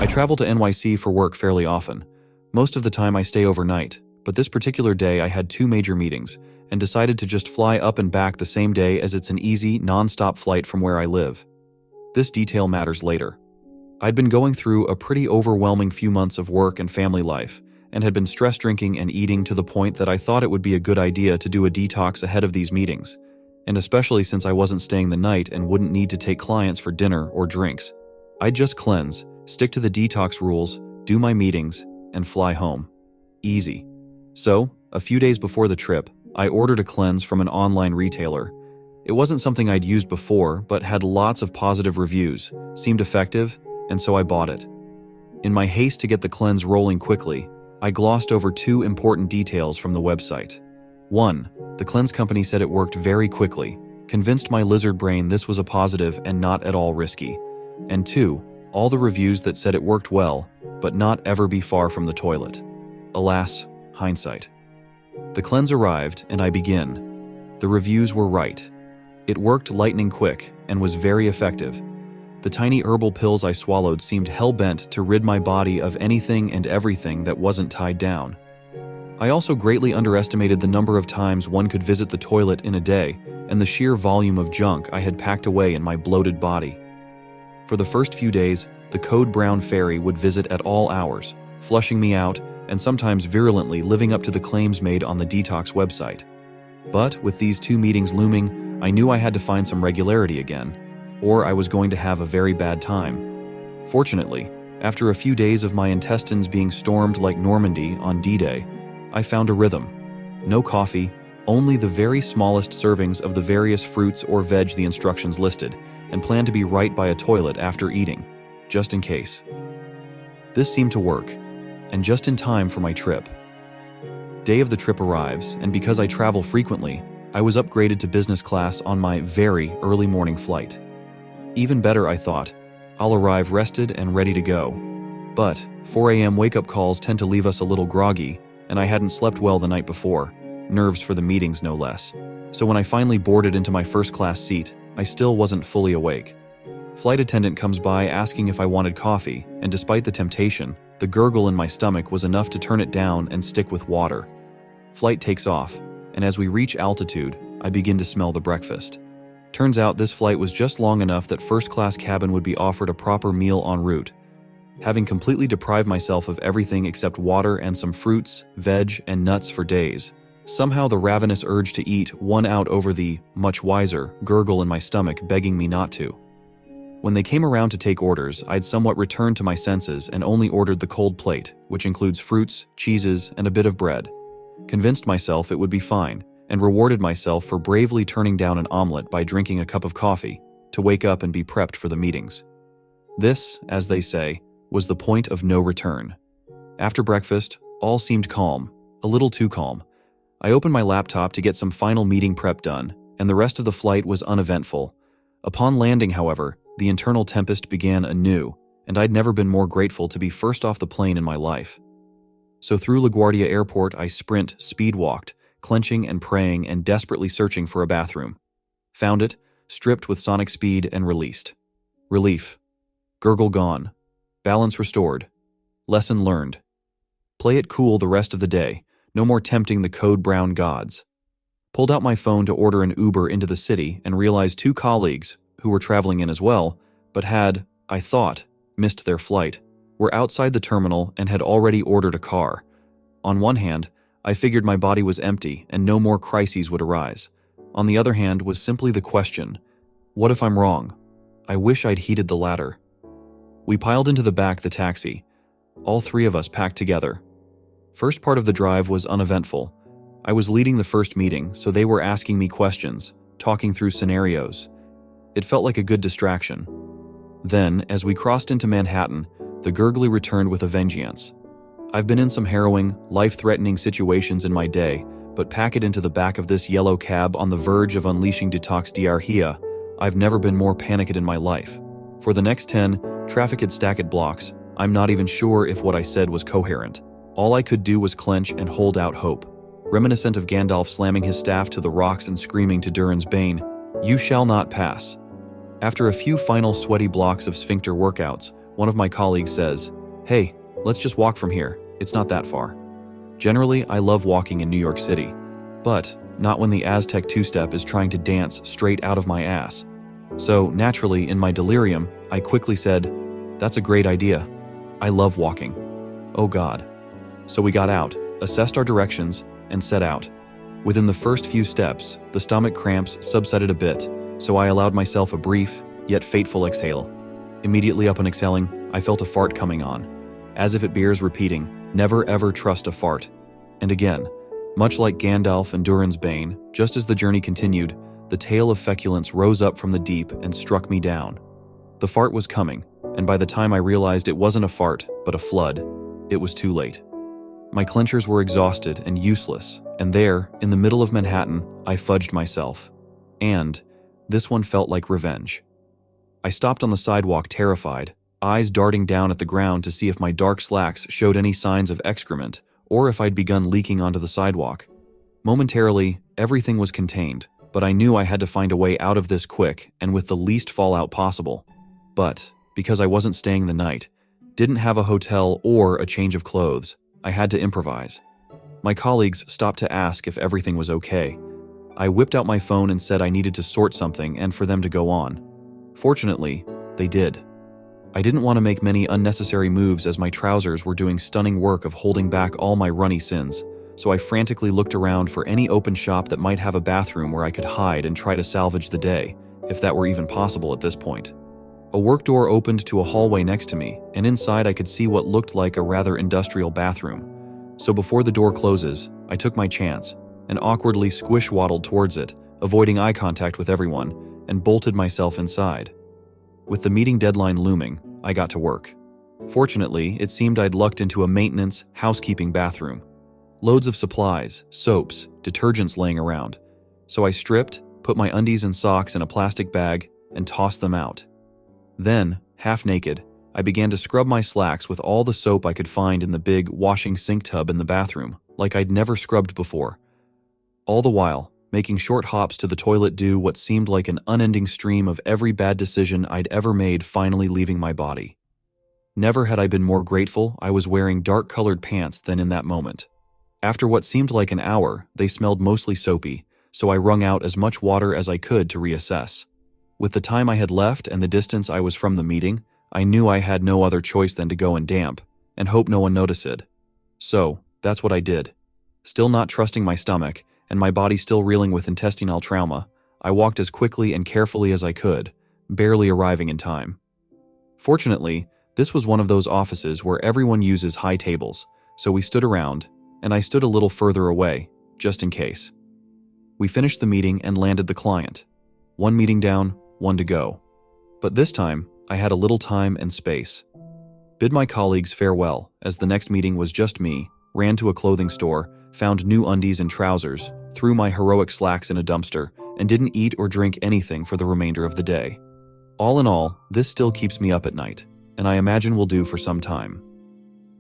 I travel to NYC for work fairly often. Most of the time I stay overnight, but this particular day I had 2 major meetings and decided to just fly up and back the same day as it's an easy, non-stop flight from where I live. This detail matters later. I'd been going through a pretty overwhelming few months of work and family life, and had been stress drinking and eating to the point that I thought it would be a good idea to do a detox ahead of these meetings, and especially since I wasn't staying the night and wouldn't need to take clients for dinner or drinks. I'd just cleanse, stick to the detox rules, do my meetings, and fly home. Easy. So, a few days before the trip, I ordered a cleanse from an online retailer. It wasn't something I'd used before, but had lots of positive reviews, seemed effective, and so I bought it. In my haste to get the cleanse rolling quickly, I glossed over 2 important details from the website. 1. The cleanse company said it worked very quickly, convinced my lizard brain this was a positive and not at all risky. And 2. All the reviews that said it worked well, but not ever be far from the toilet. Alas, hindsight. The cleanse arrived, and I begin. The reviews were right. It worked lightning quick and was very effective. The tiny herbal pills I swallowed seemed hell-bent to rid my body of anything and everything that wasn't tied down. I also greatly underestimated the number of times one could visit the toilet in a day and the sheer volume of junk I had packed away in my bloated body. For the first few days, the Code Brown Fairy would visit at all hours, flushing me out and sometimes virulently living up to the claims made on the detox website. But with these 2 meetings looming, I knew I had to find some regularity again, or I was going to have a very bad time. Fortunately, after a few days of my intestines being stormed like Normandy on D-Day, I found a rhythm. No coffee, only the very smallest servings of the various fruits or veg the instructions listed, and planned to be right by a toilet after eating, just in case. This seemed to work, and just in time for my trip. Day of the trip arrives, and because I travel frequently, I was upgraded to business class on my very early morning flight. Even better, I thought. I'll arrive rested and ready to go. But 4 a.m. wake-up calls tend to leave us a little groggy, and I hadn't slept well the night before, nerves for the meetings no less. So when I finally boarded into my first-class seat, I still wasn't fully awake. Flight attendant comes by asking if I wanted coffee, and despite the temptation, the gurgle in my stomach was enough to turn it down and stick with water. Flight takes off, and as we reach altitude, I begin to smell the breakfast. Turns out this flight was just long enough that first-class cabin would be offered a proper meal en route. Having completely deprived myself of everything except water and some fruits, veg, and nuts for days, somehow the ravenous urge to eat won out over the, much wiser, gurgle in my stomach begging me not to. When they came around to take orders, I'd somewhat returned to my senses and only ordered the cold plate, which includes fruits, cheeses, and a bit of bread. Convinced myself it would be fine, and rewarded myself for bravely turning down an omelet by drinking a cup of coffee to wake up and be prepped for the meetings. This, as they say, was the point of no return. After breakfast, all seemed calm, a little too calm. I opened my laptop to get some final meeting prep done, and the rest of the flight was uneventful. Upon landing, however, the internal tempest began anew, and I'd never been more grateful to be first off the plane in my life. So through LaGuardia Airport, I speed walked, clenching and praying and desperately searching for a bathroom. Found it, stripped with sonic speed, and released. Relief. Gurgle gone. Balance restored. Lesson learned. Play it cool the rest of the day. No more tempting the Code Brown gods. Pulled out my phone to order an Uber into the city and realized 2 colleagues, who were traveling in as well, but had, I thought, missed their flight, were outside the terminal and had already ordered a car. On one hand, I figured my body was empty and no more crises would arise. On the other hand was simply the question, what if I'm wrong? I wish I'd heeded the latter. We piled into the back the taxi. All 3 of us packed together. First part of the drive was uneventful. I was leading the first meeting, so they were asking me questions, talking through scenarios. It felt like a good distraction. Then, as we crossed into Manhattan, the gurgly returned with a vengeance. I've been in some harrowing, life-threatening situations in my day, but pack it into the back of this yellow cab on the verge of unleashing detox diarrhea, I've never been more panicked in my life. For the next 10, traffic had stacked blocks. I'm not even sure if what I said was coherent. All I could do was clench and hold out hope. Reminiscent of Gandalf slamming his staff to the rocks and screaming to Durin's Bane, "You shall not pass." After a few final sweaty blocks of sphincter workouts, one of my colleagues says, "Hey, let's just walk from here. It's not that far." Generally, I love walking in New York City, but not when the Aztec two-step is trying to dance straight out of my ass. So naturally, in my delirium, I quickly said, "That's a great idea. I love walking." Oh God. So we got out, assessed our directions, and set out. Within the first few steps, the stomach cramps subsided a bit, so I allowed myself a brief, yet fateful exhale. Immediately upon exhaling, I felt a fart coming on. As if it bears repeating, never ever trust a fart. And again, much like Gandalf and Durin's Bane, just as the journey continued, the tail of feculence rose up from the deep and struck me down. The fart was coming, and by the time I realized it wasn't a fart, but a flood, it was too late. My clenchers were exhausted and useless, and there, in the middle of Manhattan, I fudged myself. And this one felt like revenge. I stopped on the sidewalk terrified, eyes darting down at the ground to see if my dark slacks showed any signs of excrement, or if I'd begun leaking onto the sidewalk. Momentarily, everything was contained, but I knew I had to find a way out of this quick and with the least fallout possible. But, because I wasn't staying the night, didn't have a hotel or a change of clothes, I had to improvise. My colleagues stopped to ask if everything was okay. I whipped out my phone and said I needed to sort something and for them to go on. Fortunately, they did. I didn't want to make many unnecessary moves as my trousers were doing stunning work of holding back all my runny sins, so I frantically looked around for any open shop that might have a bathroom where I could hide and try to salvage the day, if that were even possible at this point. A work door opened to a hallway next to me, and inside I could see what looked like a rather industrial bathroom. So before the door closes, I took my chance and awkwardly squish-waddled towards it, avoiding eye contact with everyone, and bolted myself inside. With the meeting deadline looming, I got to work. Fortunately, it seemed I'd lucked into a maintenance, housekeeping bathroom. Loads of supplies, soaps, detergents laying around. So I stripped, put my undies and socks in a plastic bag, and tossed them out. Then, half naked, I began to scrub my slacks with all the soap I could find in the big washing sink tub in the bathroom, like I'd never scrubbed before. All the while, making short hops to the toilet do what seemed like an unending stream of every bad decision I'd ever made finally leaving my body. Never had I been more grateful I was wearing dark-colored pants than in that moment. After what seemed like an hour, they smelled mostly soapy, so I wrung out as much water as I could to reassess. With the time I had left and the distance I was from the meeting, I knew I had no other choice than to go and damp, and hope no one noticed it. So, that's what I did. Still not trusting my stomach, and my body still reeling with intestinal trauma, I walked as quickly and carefully as I could, barely arriving in time. Fortunately, this was one of those offices where everyone uses high tables, so we stood around, and I stood a little further away, just in case. We finished the meeting and landed the client. One meeting down, one to go. But this time, I had a little time and space. Bid my colleagues farewell, as the next meeting was just me, ran to a clothing store, found new undies and trousers, threw my heroic slacks in a dumpster, and didn't eat or drink anything for the remainder of the day. All in all, this still keeps me up at night, and I imagine will do for some time.